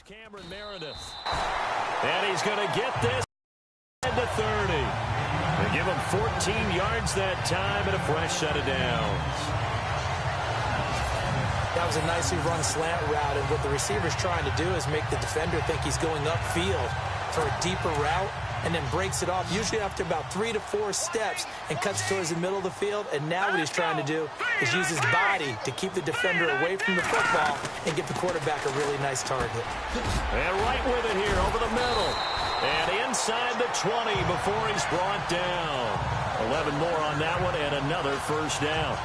And he's going to get this to 30. They give him 14 yards that time and a fresh set of downs. That was a nicely run slant route, and what the receiver's trying to do is make the defender think he's going upfield for a deeper route, and then breaks it off, usually after about 3 to 4 steps, and cuts towards the middle of the field. And now what he's trying to do is use his body to keep the defender away from the football and give the quarterback a really nice target. And right with it here, over the middle. And inside the 20 before he's brought down. 11 more on that one, and another first down.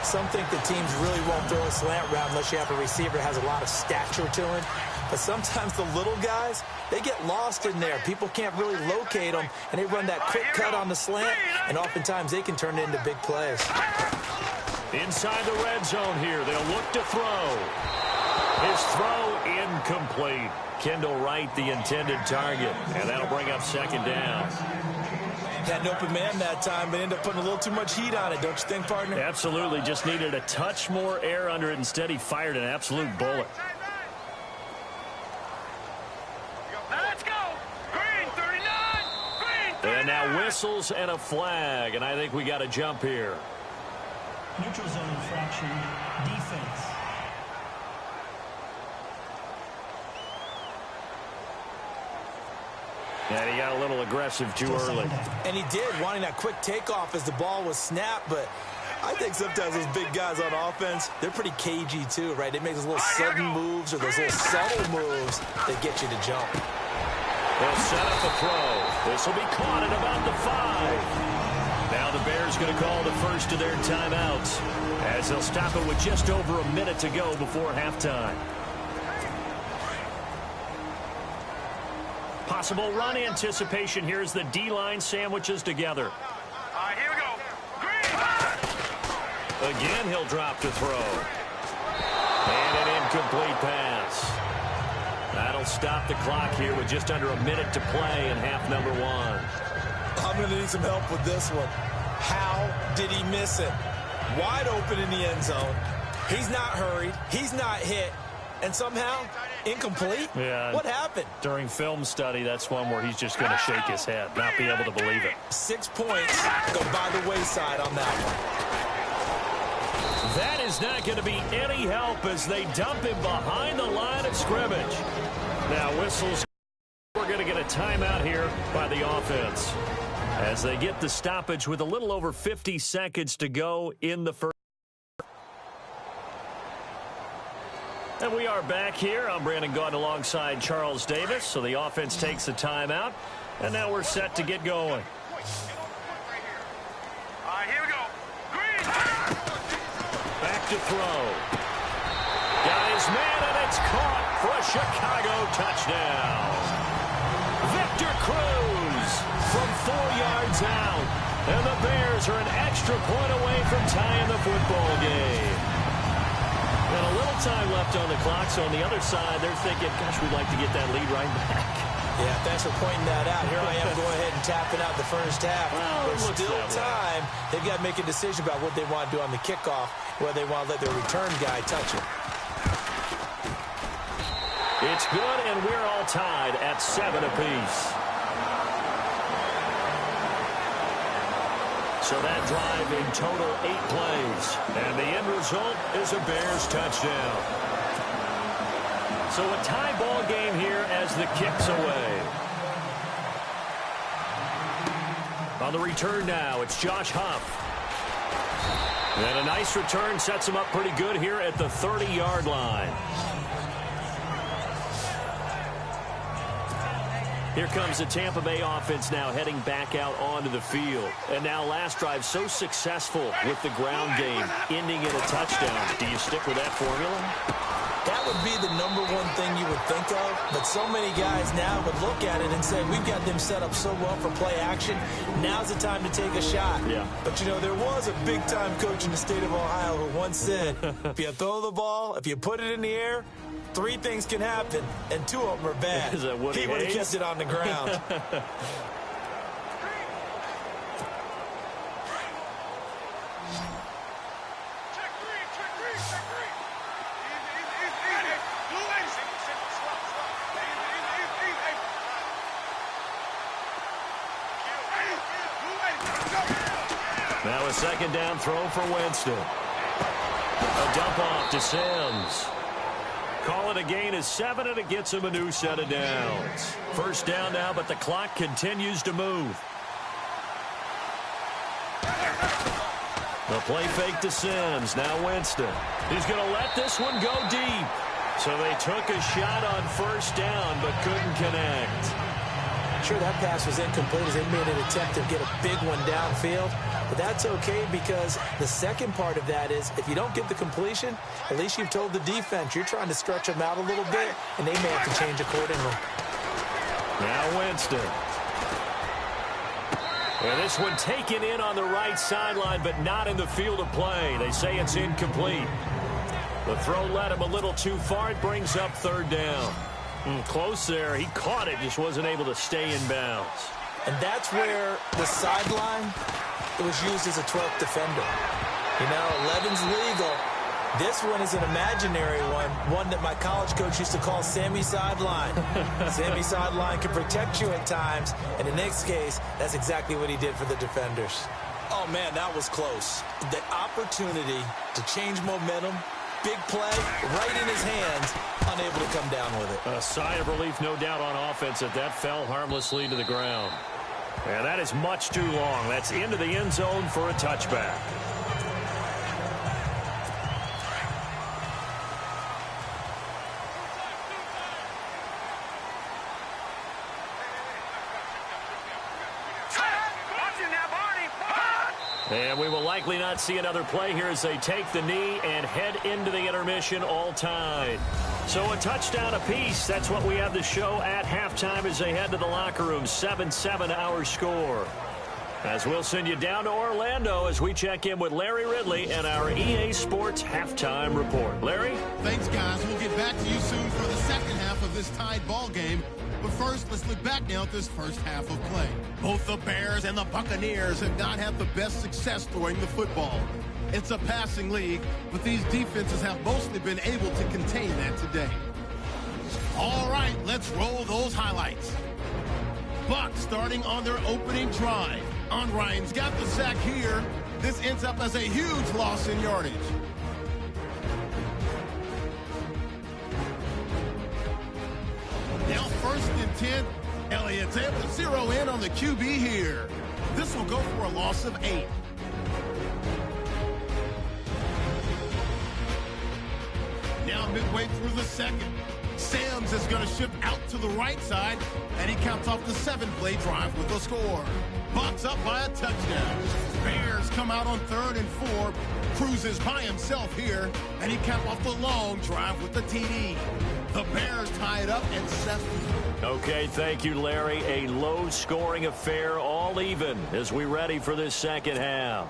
Some think the teams really won't throw a slant route unless you have a receiver that has a lot of stature to him. But sometimes the little guys, they get lost in there. People can't really locate them, and they run that quick cut on the slant, and oftentimes they can turn it into big plays. Inside the red zone here, they'll look to throw. His throw incomplete. Kendall Wright, the intended target, and that'll bring up second down. Had an open man that time, but ended up putting a little too much heat on it, don't you think, partner? Absolutely. Just needed a touch more air under it. Instead, he fired an absolute bullet. Let's go. Green 39. Green 39. And now whistles and a flag, and I think we got a jump here. Neutral zone infraction, defense. And he got a little aggressive too early. And he did, wanting that quick takeoff as the ball was snapped. But I think sometimes those big guys on offense, they're pretty cagey too, right? They make those little sudden moves or those little subtle moves that get you to jump. They'll set up a throw. This will be caught at about the 5. Now the Bears going to call the first of their timeouts as they'll stop it with just over a minute to go before halftime. Possible run anticipation here as the D-line sandwiches together. Here we go. Green. Again, he'll drop to throw. And an incomplete pass. That'll stop the clock here with just under a minute to play in half number 1. I'm going to need some help with this one. How did he miss it? Wide open in the end zone. He's not hurried. He's not hit. And somehow, incomplete? Yeah. What happened? During film study, that's one where he's just going to shake his head, not be able to believe it. 6 points go by the wayside on that one. That is not going to be any help as they dump him behind the line of scrimmage. Now, whistles. We're going to get a timeout here by the offense as they get the stoppage with a little over 50 seconds to go in the first. And we are back here. I'm Brandon Gaudin alongside Charles Davis. So the offense takes the timeout, and now we're set to get going. Here we go. Green. Back to throw. Got his man, and it's caught for a Chicago touchdown. Victor Cruz from 4 yards out. And the Bears are an extra point away from tying the football game. And a little time left on the clock, so on the other side, they're thinking, gosh, we'd like to get that lead right back. Yeah, thanks for pointing that out. Here I am going ahead and tapping out the first half. Well, there's still time. They've got to make a decision about what they want to do on the kickoff, whether they want to let their return guy touch it. It's good, and we're all tied at 7 apiece. So that drive in total 8 plays. And the end result is a Bears touchdown. So a tie ball game here as the kick's away. On the return now, it's Josh Huff. And a nice return sets him up pretty good here at the 30-yard line. Here comes the Tampa Bay offense now heading back out onto the field. And now last drive so successful with the ground game, ending in a touchdown. Do you stick with that formula? That would be the number one thing you would think of. But so many guys now would look at it and say, we've got them set up so well for play action. Now's the time to take a shot. Yeah. But, you know, there was a big-time coach in the state of Ohio who once said, if you throw the ball, if you put it in the air, 3 things can happen, and 2 of them are bad. Is that Woody He would have Hayes? kept it on the ground. Check green. Check green. Check green. Easy. Blue lace. Now a second down throw for Winston. A dump off to Sims. Call it a gain of 7, and it gets him a new set of downs. First down now, but the clock continues to move. The play fake to Sims. Now Winston. He's going to let this one go deep. So they took a shot on first down, but couldn't connect. Sure, that pass was incomplete as they made an attempt to get a big one downfield. But that's okay because the second part of that is if you don't get the completion, at least you've told the defense you're trying to stretch them out a little bit, and they may have to change accordingly. Now Winston. And this one taken in on the right sideline, but not in the field of play. They say it's incomplete. The throw led him a little too far. It brings up third down. Close there. He caught it, just wasn't able to stay in bounds. And that's where the sideline, it was used as a 12th defender. You know, 11's legal. This one is an imaginary one that my college coach used to call Sammy Sideline. Sammy Sideline can protect you at times, and in this case, that's exactly what he did for the defenders. Oh, man, that was close. The opportunity to change momentum, big play, right in his hands, unable to come down with it. A sigh of relief, no doubt, on offense that fell harmlessly to the ground. And that is much too long. That's into the end zone for a touchback. And we will likely not see another play here as they take the knee and head into the intermission all tied. So a touchdown apiece. That's what we have the show at halftime as they head to the locker room. 7-7 our score. As we'll send you down to Orlando as we check in with Larry Ridley and our EA Sports halftime report. Larry? Thanks, guys. We'll get back to you soon for the second half of this tied ball game. But first, let's look back now at this first half of play. Both the Bears and the Buccaneers have not had the best success throwing the football. It's a passing league, but these defenses have mostly been able to contain that today. All right, let's roll those highlights. Bucs starting on their opening drive. Onrein's got the sack here. This ends up as a huge loss in yardage. Now 1st and 10. Elliott's able to zero in on the QB here. This will go for a loss of 8. Now midway through the second. Sims is going to shift out to the right side, and he counts off the 7-play drive with a score. Bucs up by a touchdown. Bears come out on 3rd and 4. Cruises by himself here, and he capped off the long drive with the TD. The Bears tie it up at 7. Okay, thank you, Larry. A low-scoring affair, all even, as we ready for this second half.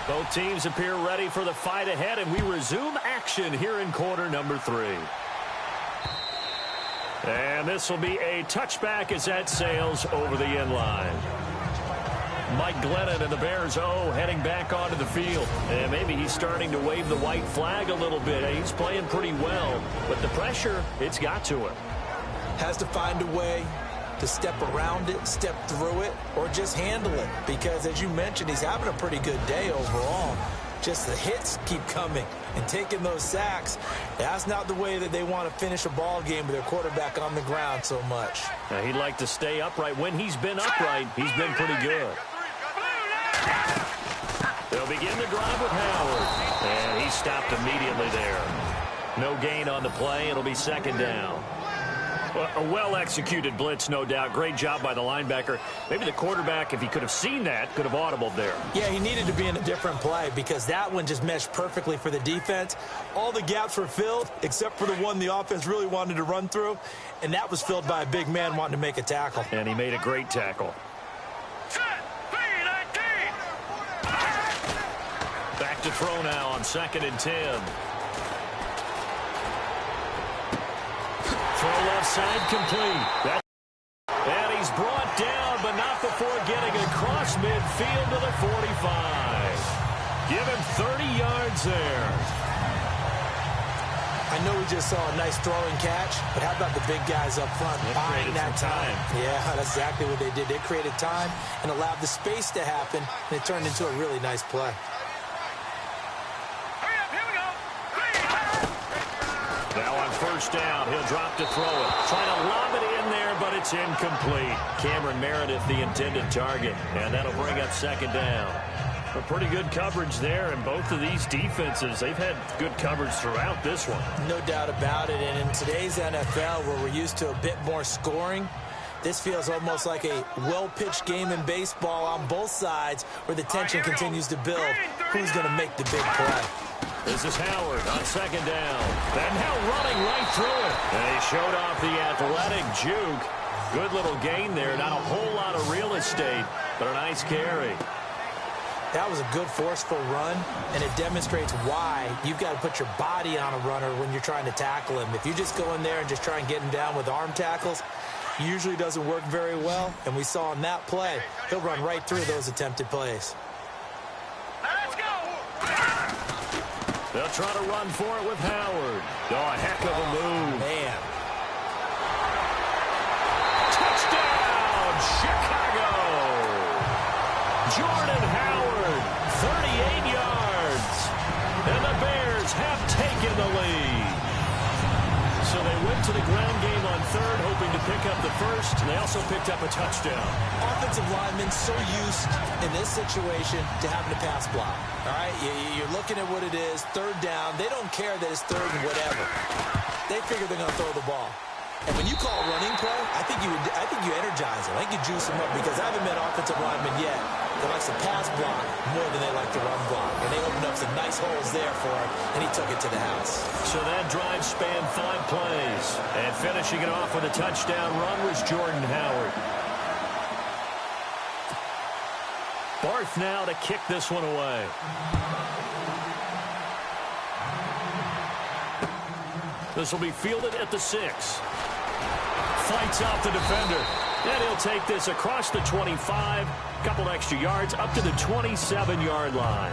Both teams appear ready for the fight ahead, and we resume action here in quarter number 3. And this will be a touchback as that sails over the end line. Mike Glennon and the Bears, heading back onto the field. And maybe he's starting to wave the white flag a little bit. He's playing pretty well, but the pressure, it's got to him. Has to find a way to step around it, step through it, or just handle it. Because, as you mentioned, he's having a pretty good day overall. Just the hits keep coming and taking those sacks. That's not the way that they want to finish a ball game with their quarterback on the ground so much. Now, he'd like to stay upright. When he's been upright, he's been pretty good. They'll begin the drive with Howard. And he stopped immediately there. No gain on the play. It'll be second down. A well-executed blitz, no doubt. Great job by the linebacker. Maybe the quarterback, if he could have seen that, could have audibled there. Yeah, he needed to be in a different play because that one just meshed perfectly for the defense. All the gaps were filled except for the one the offense really wanted to run through, and that was filled by a big man wanting to make a tackle. And he made a great tackle. Back to throw now on 2nd and 10. Throw left side complete. And he's brought down, but not before getting across midfield to the 45. Give him 30 yards there. I know we just saw a nice throwing catch, but how about the big guys up front buying that time? Yeah, that's exactly what they did. They created time and allowed the space to happen, and it turned into a really nice play. Hurry up, here we go. Now on first down, he'll drop to throw it. Trying to lob it in there, but it's incomplete. Cameron Meredith, the intended target, and that'll bring up second down. A pretty good coverage there, and both of these defenses, they've had good coverage throughout this one. No doubt about it, and in today's NFL, where we're used to a bit more scoring, this feels almost like a well-pitched game in baseball on both sides where the tension continues to build. Who's going to make the big play? This is Howard on second down. And now running right through it. And he showed off the athletic juke. Good little gain there. Not a whole lot of real estate, but a nice carry. That was a good forceful run, and it demonstrates why you've got to put your body on a runner when you're trying to tackle him. If you just go in there and just try and get him down with arm tackles, usually doesn't work very well, and we saw in that play, he'll run right through those attempted plays. Let's go. They'll try to run for it with Howard. Oh, a heck of a move. Man. Touchdown, Chicago! Jordan Howard, 38 yards. And the Bears have taken the lead. So they went to the ground game on third, hoping to pick up the first, and they also picked up a touchdown. Offensive linemen so used in this situation to having to pass block. All right, you're looking at what it is, third down. They don't care that it's third and whatever. They figure they're going to throw the ball. And when you call a running play, I think you energize them. I think you juice them up because I haven't met offensive linemen yet that likes to pass block more than they like to run block. And they opened up some nice holes there for him, and he took it to the house. So that drive spanned 5 plays. And finishing it off with a touchdown run was Jordan Howard. Barth now to kick this one away. This will be fielded at the 6. Fights out the defender. And he'll take this across the 25. Couple extra yards up to the 27-yard line.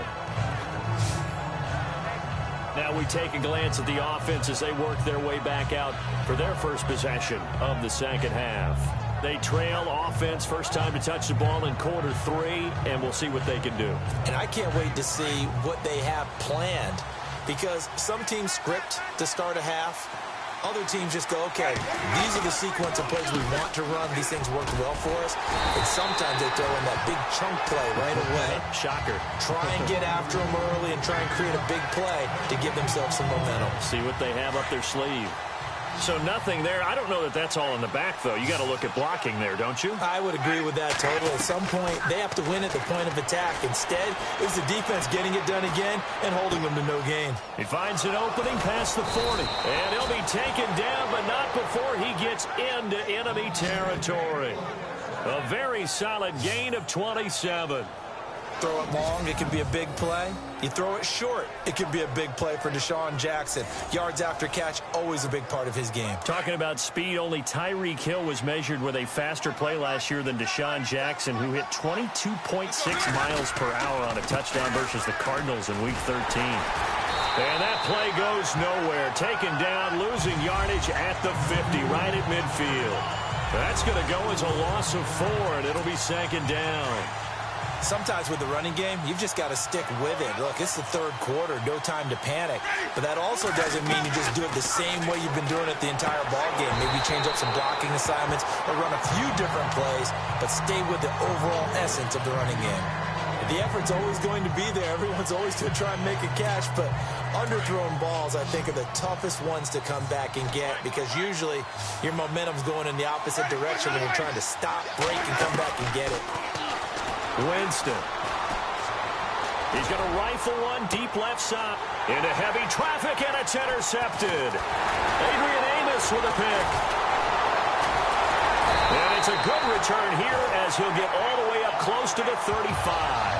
Now we take a glance at the offense as they work their way back out for their first possession of the second half. They trail offense, first time to touch the ball in quarter 3, and we'll see what they can do. And I can't wait to see what they have planned, because some teams script to start a half. Other teams just go, okay, these are the sequence of plays we want to run. These things worked well for us. And sometimes they throw in that big chunk play right away. Shocker. Try and get after them early and try and create a big play to give themselves some momentum. See what they have up their sleeve. So nothing there. I don't know that that's all in the back, though. You got to look at blocking there, don't you? I would agree with that totally. At some point, they have to win at the point of attack. Instead, it's the defense getting it done again and holding them to no gain. He finds an opening past the 40. And he'll be taken down, but not before he gets into enemy territory. A very solid gain of 27. Throw it long, it can be a big play. You throw it short, it can be a big play for Deshaun Jackson. Yards after catch, always a big part of his game. Talking about speed, only Tyreek Hill was measured with a faster play last year than Deshaun Jackson, who hit 22.6 miles per hour on a touchdown versus the Cardinals in Week 13. And that play goes nowhere. Taken down, losing yardage at the 50, right at midfield. That's going to go as a loss of 4, and it'll be second down. Sometimes with the running game, you've just got to stick with it. Look, it's the third quarter, no time to panic. But that also doesn't mean you just do it the same way you've been doing it the entire ball game. Maybe change up some blocking assignments or run a few different plays, but stay with the overall essence of the running game. The effort's always going to be there. Everyone's always going to try and make a catch, but underthrown balls, I think, are the toughest ones to come back and get, because usually your momentum's going in the opposite direction when you're trying to stop, break, and come back and get it. Winston. He's going to rifle one deep left side into heavy traffic, and it's intercepted. Adrian Amos with a pick. And it's a good return here as he'll get all the way up close to the 35.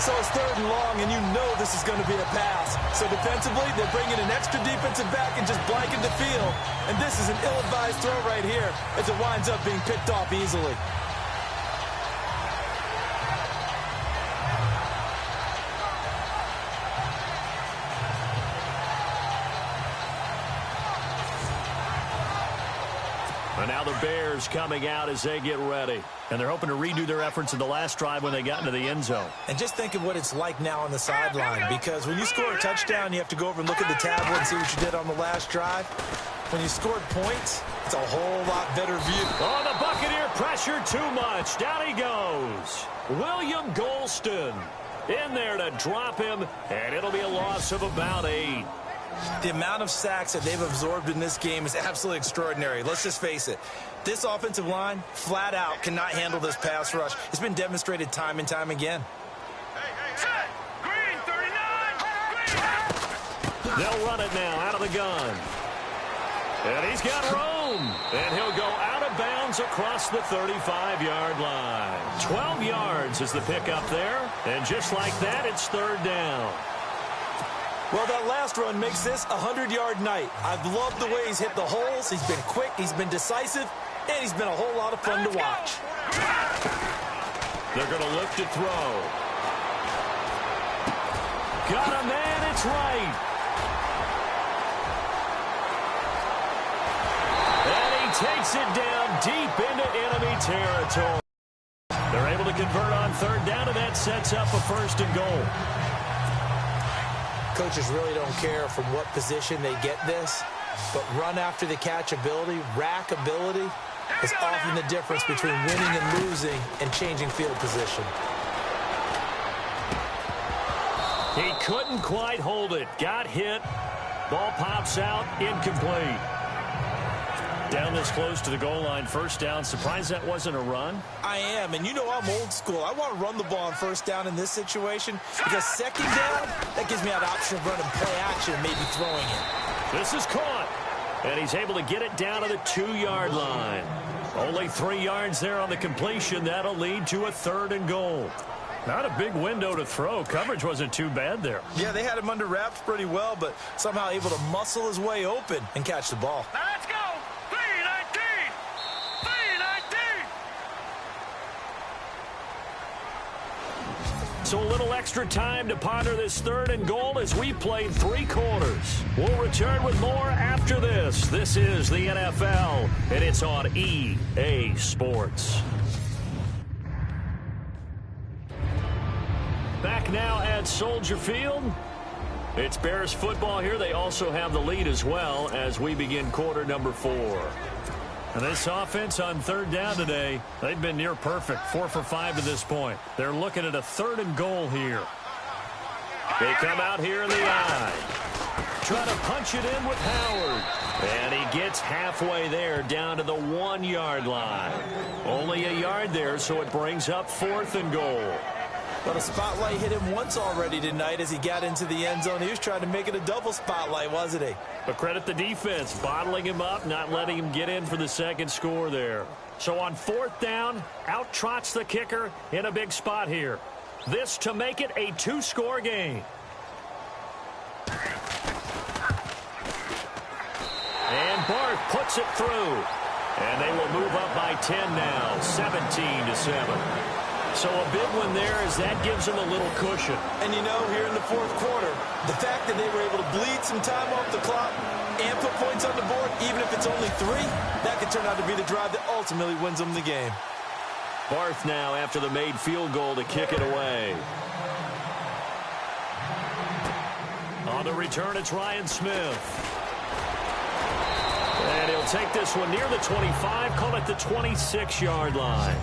So it's third and long, and you know this is going to be a pass. So defensively, they're bringing an extra defensive back and just blanking the field. And this is an ill-advised throw right here as it winds up being picked off easily. And now the Bears coming out as they get ready. And they're hoping to redo their efforts in the last drive when they got into the end zone. And just think of what it's like now on the sideline, because when you score a touchdown, you have to go over and look at the tablet and see what you did on the last drive. When you scored points, it's a whole lot better view. Oh, the Buccaneer pressure too much. Down he goes. William Golston in there to drop him, and it'll be a loss of about 8. The amount of sacks that they've absorbed in this game is absolutely extraordinary. Let's just face it. This offensive line, flat out, cannot handle this pass rush. It's been demonstrated time and time again. Set. Green, 39. Green. They'll run it now out of the gun. And he's got room. And he'll go out of bounds across the 35-yard line. 12 yards is the pickup there. And just like that, it's third down. Well, that last run makes this a 100-yard night. I've loved the way he's hit the holes. He's been quick, he's been decisive, and he's been a whole lot of fun to watch. They're going to look to throw. Got a man, it's right. And he takes it down deep into enemy territory. They're able to convert on third down, and that sets up a first and goal. Coaches really don't care from what position they get this, but run after the catch ability, rack ability, is often the difference between winning and losing and changing field position. He couldn't quite hold it. Got hit. Ball pops out. Incomplete. Down this close to the goal line. First down. Surprised that wasn't a run? I am, and you know I'm old school. I want to run the ball on first down in this situation because second down, that gives me that option of running play action and maybe throwing it. This is caught, and he's able to get it down to the 2-yard line. Only 3 yards there on the completion. That'll lead to a third and goal. Not a big window to throw. Coverage wasn't too bad there. Yeah, they had him under wraps pretty well, but somehow able to muscle his way open and catch the ball. Now let's go. 319. 319. So a little extra time to ponder this third and goal as we played 3 quarters. We'll return with more after this. This is the NFL, and it's on EA Sports. Back now at Soldier Field. It's Bears football here. They also have the lead as well as we begin quarter number 4. And this offense on third down today, they've been near perfect, 4 for 5 to this point. They're looking at a third and goal here. They come out here in the eye. Trying to punch it in with Howard. And he gets halfway there down to the 1-yard line. Only a yard there, so it brings up fourth and goal. Well, the spotlight hit him once already tonight as he got into the end zone. He was trying to make it a double spotlight, wasn't he? But credit the defense, bottling him up, not letting him get in for the second score there. So on fourth down, out trots the kicker in a big spot here. This to make it a 2-score game. And Barth puts it through. And they will move up by 10 now, 17-7. So a big one there as that gives them a little cushion. And you know, here in the fourth quarter, the fact that they were able to bleed some time off the clock and put points on the board, even if it's only 3, that could turn out to be the drive that ultimately wins them the game. Barth now after the made field goal to kick it away. On the return, it's Ryan Smith. And he'll take this one near the 25, call it the 26-yard line.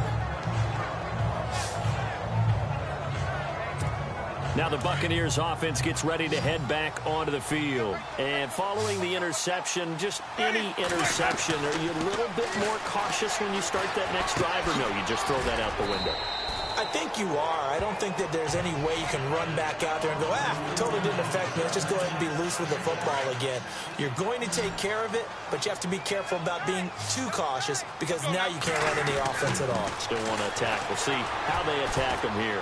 Now the Buccaneers offense gets ready to head back onto the field. And following the interception, just any interception, are you a little bit more cautious when you start that next drive, or no, you just throw that out the window? I think you are. I don't think that there's any way you can run back out there and go, totally didn't affect me. Let's just go ahead and be loose with the football again. You're going to take care of it, but you have to be careful about being too cautious because now you can't run any offense at all. Still want to attack. We'll see how they attack them here.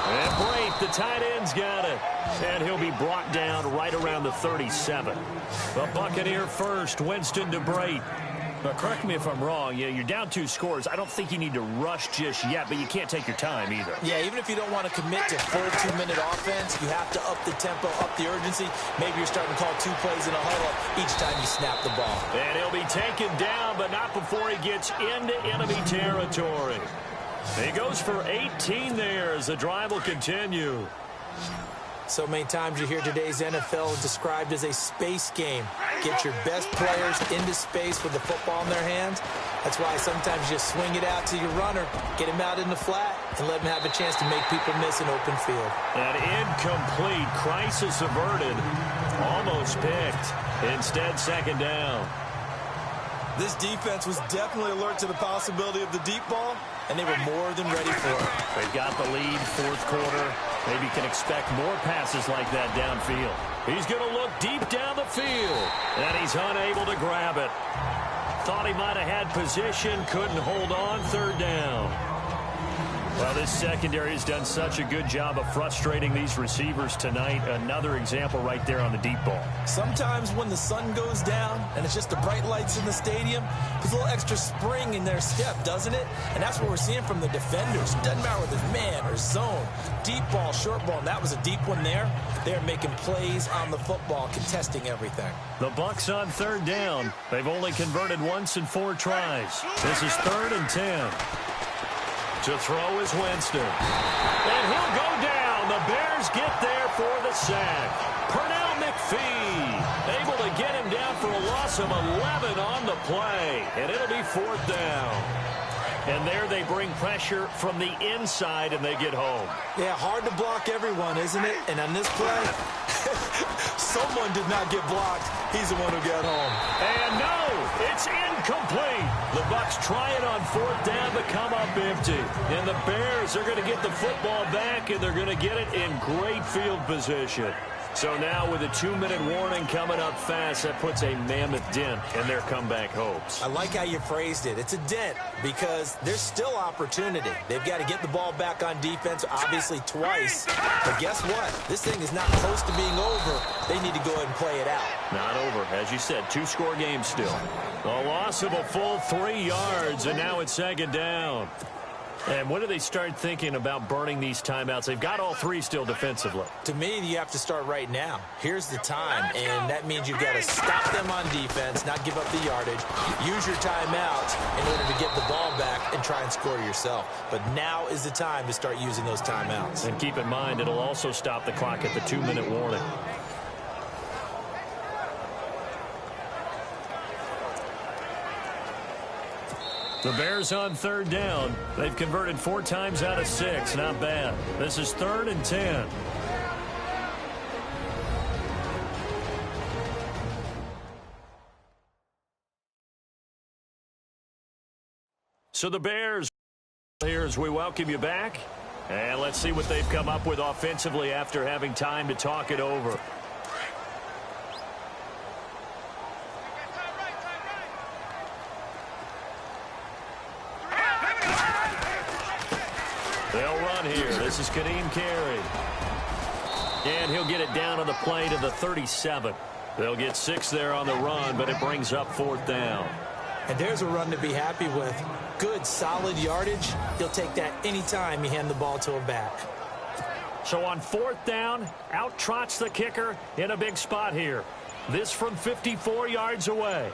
And Brate, the tight end's got it. And he'll be brought down right around the 37. The Buccaneer first, Winston to Brate. But correct me if I'm wrong. You're down 2 scores. I don't think you need to rush just yet, but you can't take your time either. Yeah, even if you don't want to commit to full 2-minute offense, you have to up the tempo, up the urgency. Maybe you're starting to call 2 plays in a huddle each time you snap the ball. And he'll be taken down, but not before he gets into enemy territory. He goes for 18 there as the drive will continue. So many times you hear today's NFL described as a space game. Get your best players into space with the football in their hands. That's why sometimes you just swing it out to your runner, get him out in the flat, and let him have a chance to make people miss an open field. An incomplete, crisis averted, almost picked. Instead, second down. This defense was definitely alert to the possibility of the deep ball, and they were more than ready for it. They've got the lead, 4th quarter. Maybe can expect more passes like that downfield. He's going to look deep down the field, and he's unable to grab it. Thought he might have had position, couldn't hold on, 3rd down. Well, this secondary has done such a good job of frustrating these receivers tonight. Another example right there on the deep ball. Sometimes when the sun goes down and it's just the bright lights in the stadium, there's a little extra spring in their step, doesn't it? And that's what we're seeing from the defenders. Doesn't matter whether it's man or zone, deep ball, short ball, and that was a deep one there. They're making plays on the football, contesting everything. The Bucs on 3rd down. They've only converted once in 4 tries. This is 3rd and 10. To throw is Winston. And he'll go down. The Bears get there for the sack. Pernell McPhee able to get him down for a loss of 11 on the play. And it'll be 4th down. And there they bring pressure from the inside, and they get home. Yeah, hard to block everyone, isn't it? And on this play, someone did not get blocked. He's the one who got home. And no, it's incomplete. The Bucs try it on 4th down to come up empty. And the Bears are going to get the football back, and they're going to get it in great field position. So now with a 2-minute warning coming up fast, that puts a mammoth dent in their comeback hopes. I like how you phrased it. It's a dent because there's still opportunity. They've got to get the ball back on defense, obviously twice. But guess what? This thing is not close to being over. They need to go ahead and play it out. Not over. As you said, 2-score game still. A loss of a full 3 yards, and now it's 2nd down. And when do they start thinking about burning these timeouts? They've got all 3 still defensively. To me, you have to start right now. Here's the time, and that means you've got to stop them on defense, not give up the yardage, use your timeouts in order to get the ball back and try and score yourself. But now is the time to start using those timeouts. And keep in mind, it'll also stop the clock at the 2-minute warning. The Bears on 3rd down. They've converted 4 times out of 6. Not bad. This is 3rd and 10. So the Bears here as we welcome you back. And let's see what they've come up with offensively after having time to talk it over. They'll run here. This is Kadeem Carey. And he'll get it down on the play to the 37. They'll get 6 there on the run, but it brings up 4th down. And there's a run to be happy with. Good, solid yardage. He'll take that anytime you hand the ball to him back. So on 4th down, out trots the kicker in a big spot here. This from 54 yards away.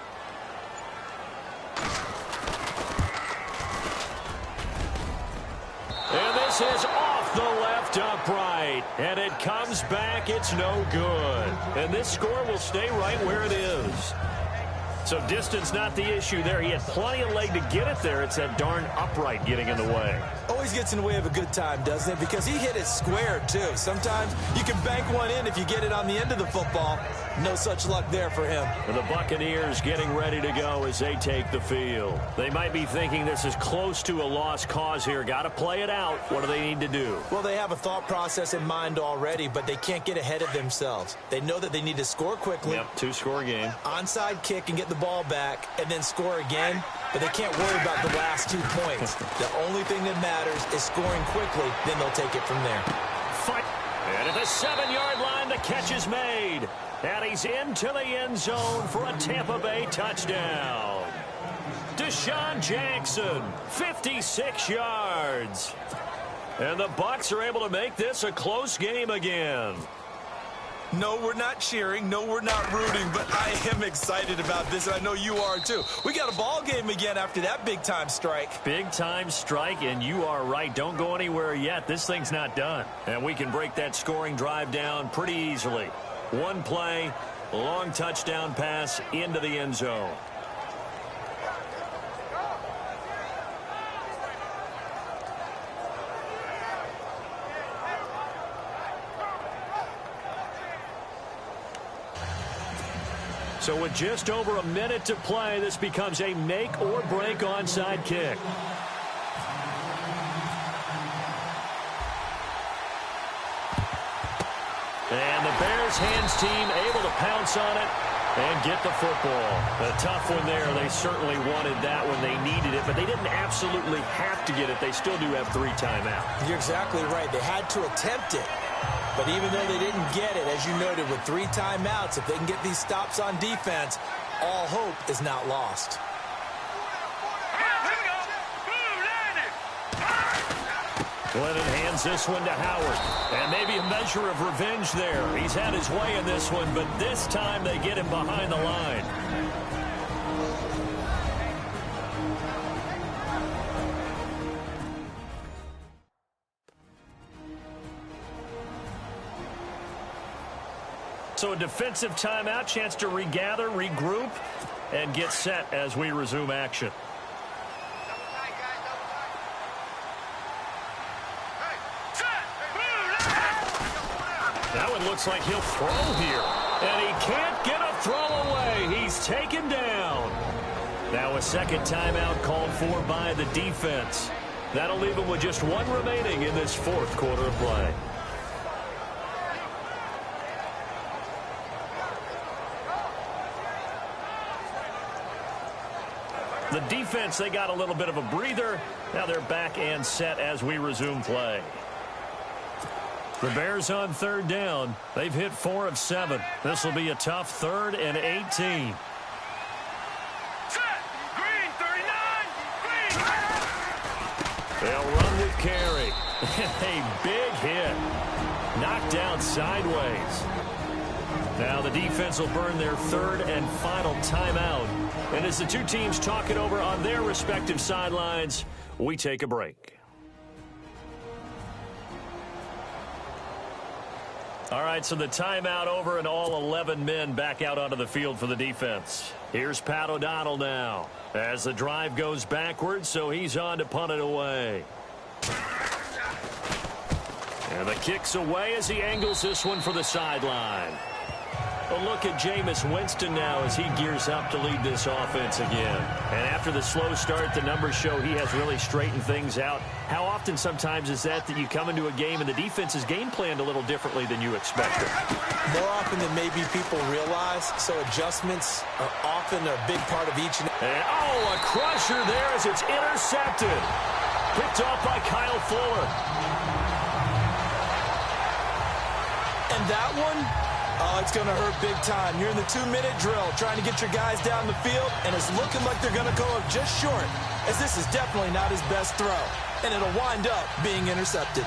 And this is off the left upright. And it comes back. It's no good. And this score will stay right where it is. So distance not the issue there. He had plenty of leg to get it there. It's that darn upright getting in the way. Always gets in the way of a good time, doesn't it? Because he hit it square, too. Sometimes you can bank one in if you get it on the end of the football. No such luck there for him. And the Buccaneers getting ready to go as they take the field. They might be thinking this is close to a lost cause here. Got to play it out. What do they need to do? Well, they have a thought process in mind already, but they can't get ahead of themselves. They know that they need to score quickly. Yep, 2-score game. Onside kick and get the ball back and then score again. But they can't worry about the last 2 points. The only thing that matters is scoring quickly. Then they'll take it from there. Fight. And at the 7-yard line, the catch is made. And he's into the end zone for a Tampa Bay touchdown. Deshaun Jackson, 56 yards. And the Bucs are able to make this a close game again. No, we're not cheering. No, we're not rooting. But I am excited about this, and I know you are too. We got a ball game again after that big-time strike. Big-time strike, and you are right. Don't go anywhere yet. This thing's not done. And we can break that scoring drive down pretty easily. One play, long touchdown pass into the end zone. So with just over a minute to play, this becomes a make-or-break onside kick. And the Bears hands team able to pounce on it and get the football. A tough one there. They certainly wanted that when they needed it, but they didn't absolutely have to get it. They still do have 3 timeouts. You're exactly right. They had to attempt it. But even though they didn't get it, as you noted, with 3 timeouts, if they can get these stops on defense, all hope is not lost. Glennon hands this one to Howard. And maybe a measure of revenge there. He's had his way in this one, but this time they get him behind the line. So a defensive timeout, chance to regather, regroup, and get set as we resume action. That one looks like he'll throw here. And he can't get a throw away. He's taken down. Now a second timeout called for by the defense. That'll leave him with just 1 remaining in this 4th quarter of play. The defense, they got a little bit of a breather. Now they're back and set as we resume play. The Bears on 3rd down. They've hit 4 of 7. This will be a tough 3rd and 18. Set. Green, 39. Green. They'll run with carry. A big hit. Knocked down sideways. Now the defense will burn their 3rd and final timeout. And as the 2 teams talk it over on their respective sidelines, we take a break. All right, so the timeout over and all 11 men back out onto the field for the defense. Here's Pat O'Donnell now as the drive goes backwards, so he's on to punt it away. And the kick's away as he angles this one for the sideline. A look at Jameis Winston now as he gears up to lead this offense again. And after the slow start, the numbers show he has really straightened things out. How often sometimes is that you come into a game and the defense is game planned a little differently than you expected? More often than maybe people realize, so adjustments are often a big part of each. And a crusher there as it's intercepted. Picked off by Kyle Fuller. And that one, oh, it's going to hurt big time. You're in the 2-minute drill trying to get your guys down the field, and it's looking like they're going to go up just short, as this is definitely not his best throw, and it'll wind up being intercepted.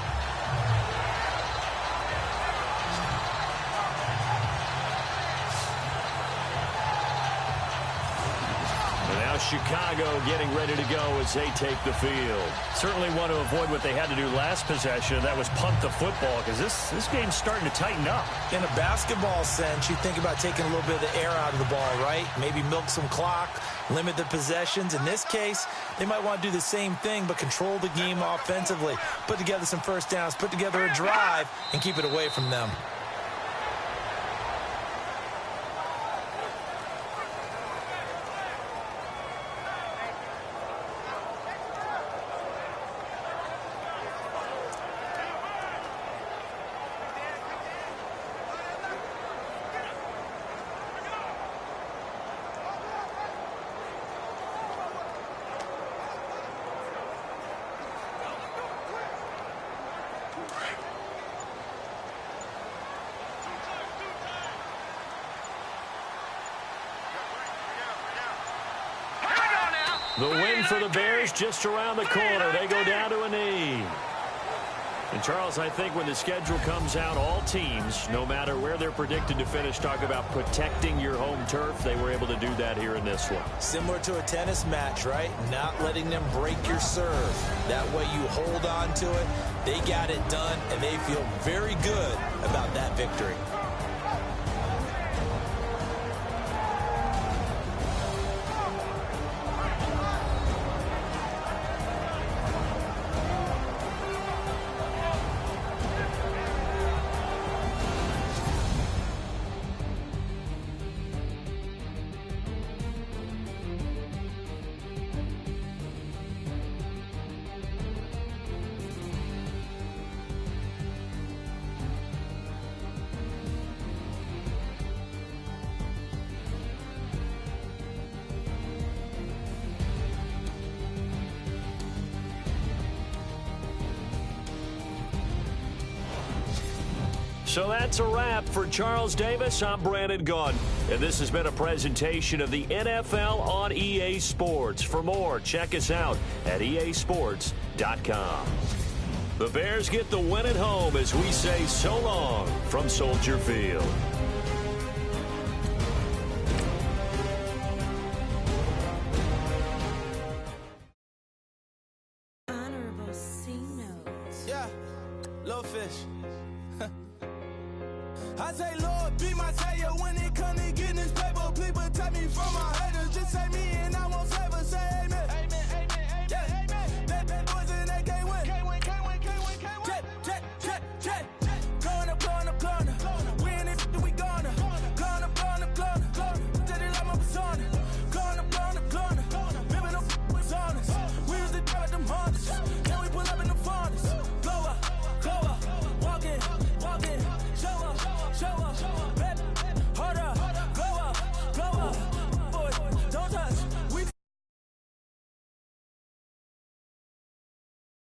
Chicago getting ready to go as they take the field. Certainly want to avoid what they had to do last possession. That was punt the football, because this game's starting to tighten up. In a basketball sense, you think about taking a little bit of the air out of the ball, right? Maybe milk some clock, limit the possessions. In this case, they might want to do the same thing, but control the game offensively. Put together some first downs, put together a drive, and keep it away from them. The win for the Bears just around the corner. They go down to a knee. And, Charles, I think when the schedule comes out, all teams, no matter where they're predicted to finish, talk about protecting your home turf. They were able to do that here in this one. Similar to a tennis match, right? Not letting them break your serve. That way you hold on to it. They got it done, and they feel very good about that victory. So that's a wrap for Charles Davis. I'm Brandon Gunn, and this has been a presentation of the NFL on EA Sports. For more, check us out at easports.com. The Bears get the win at home as we say so long from Soldier Field. Honorable C notes. Yeah, little fish. I say, Lord, be my savior when it comes to getting this paper. Please protect me from my haters. Just say me and I won't